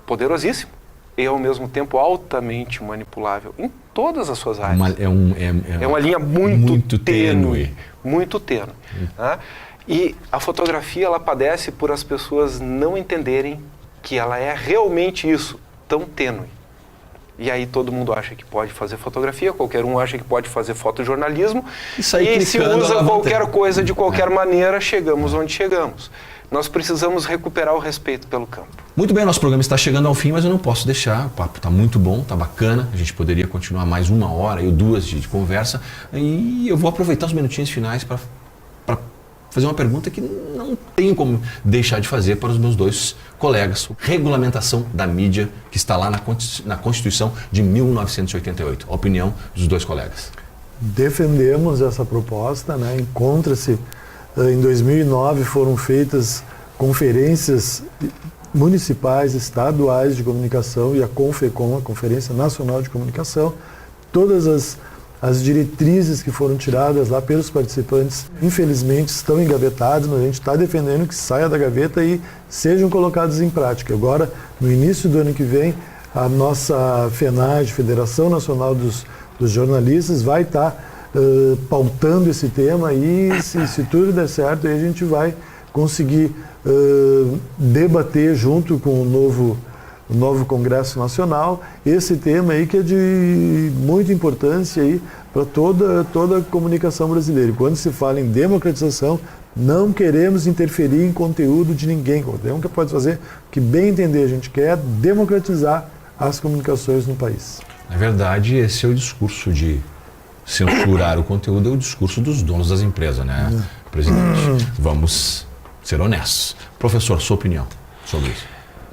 poderosíssimo e, ao mesmo tempo, altamente manipulável em todas as suas áreas. É uma linha muito tênue. Muito tênue. Né? E a fotografia, ela padece por as pessoas não entenderem que ela é realmente isso, tão tênue. E aí todo mundo acha que pode fazer fotografia, qualquer um acha que pode fazer fotojornalismo, e se usa qualquer coisa de qualquer maneira, chegamos onde chegamos. Nós precisamos recuperar o respeito pelo campo. Muito bem, nosso programa está chegando ao fim, mas eu não posso deixar, o papo está muito bom, está bacana, a gente poderia continuar mais 1 hora ou 2 de conversa, e eu vou aproveitar os minutinhos finais para fazer uma pergunta que não tenho como deixar de fazer para os meus 2 colegas. Regulamentação da mídia, que está lá na Constituição de 1988. A opinião dos 2 colegas. Defendemos essa proposta, né? Encontra-se, em 2009 foram feitas conferências municipais, estaduais de comunicação e a CONFECOM, a Conferência Nacional de Comunicação, todas as diretrizes que foram tiradas lá pelos participantes, infelizmente, estão engavetadas, mas a gente está defendendo que saia da gaveta e sejam colocadas em prática. Agora, no início do ano que vem, a nossa FENAGE, Federação Nacional dos Jornalistas, vai estar pautando esse tema e, se tudo der certo, aí a gente vai conseguir debater junto com o novo Congresso Nacional, esse tema aí que é de muita importância aí para toda a comunicação brasileira. E quando se fala em democratização, não queremos interferir em conteúdo de ninguém. Qualquer um que pode fazer o que bem entender. A gente quer democratizar as comunicações no país. Na verdade, esse é o discurso de censurar o conteúdo, é o discurso dos donos das empresas, né, presidente? Vamos ser honestos. Professor, sua opinião sobre isso?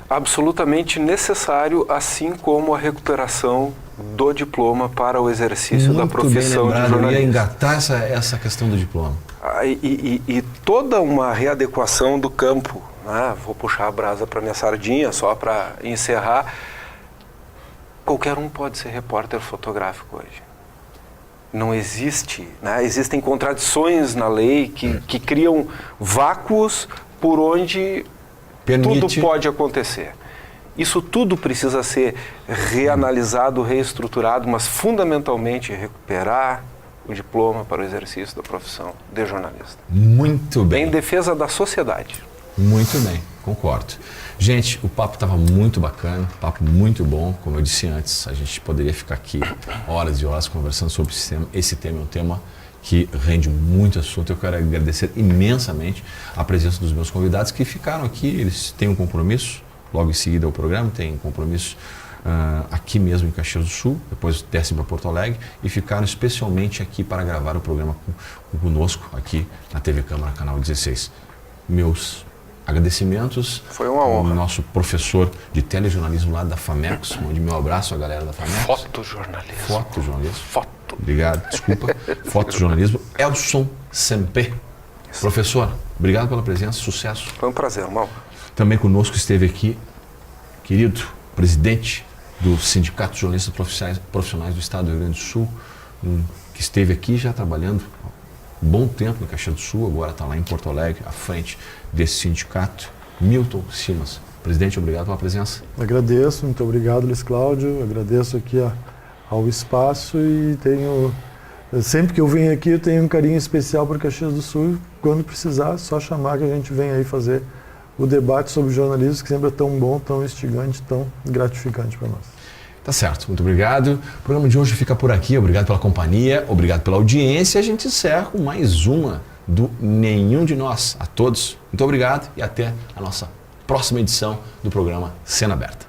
Absolutamente necessário, assim como a recuperação do diploma para o exercício da profissão de jornalista. Eu ia engatar essa questão do diploma. E toda uma readequação do campo, né? Vou puxar a brasa para minha sardinha, só para encerrar. Qualquer um pode ser repórter fotográfico hoje. Não existe, né? Existem contradições na lei que criam vácuos por onde tudo pode acontecer. Isso tudo precisa ser reanalisado, reestruturado, mas fundamentalmente recuperar o diploma para o exercício da profissão de jornalista. Muito bem. Em defesa da sociedade. Muito bem, concordo. Gente, o papo estava muito bacana, papo muito bom. Como eu disse antes, a gente poderia ficar aqui horas e horas conversando sobre esse tema. Esse tema é um tema que rende muito assunto. Eu quero agradecer imensamente a presença dos meus convidados que ficaram aqui. Eles têm um compromisso, logo em seguida ao programa, tem um compromisso aqui mesmo em Caxias do Sul, depois descem para Porto Alegre e ficaram especialmente aqui para gravar o programa conosco aqui na TV Câmara, canal 16. Meus agradecimentos. Foi uma honra. Ao nosso professor de telejornalismo lá da FAMECOS, mande meu abraço à galera da FAMECOS. Fotojornalismo. Fotojornalismo. Foto. Obrigado, desculpa. Fotojornalismo. Elson Semper. Professor, obrigado pela presença, sucesso. Foi um prazer, irmão. Também conosco esteve aqui, querido presidente do Sindicato de Jornalistas Profissionais do Estado do Rio Grande do Sul, que esteve aqui já trabalhando um bom tempo em Caxias do Sul, agora está lá em Porto Alegre, à frente desse sindicato, Milton Simas. Presidente, obrigado pela presença. Agradeço, muito obrigado, Luiz Cláudio. Agradeço aqui ao espaço e sempre que eu venho aqui eu tenho um carinho especial para Caxias do Sul. Quando precisar, é só chamar que a gente vem aí fazer o debate sobre jornalismo, que sempre é tão bom, tão instigante, tão gratificante para nós. Tá certo, muito obrigado. O programa de hoje fica por aqui. Obrigado pela companhia, obrigado pela audiência. A gente encerra com mais uma do Nenhum de Nós. A todos, muito obrigado e até a nossa próxima edição do programa Cena Aberta.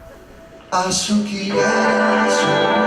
Acho que é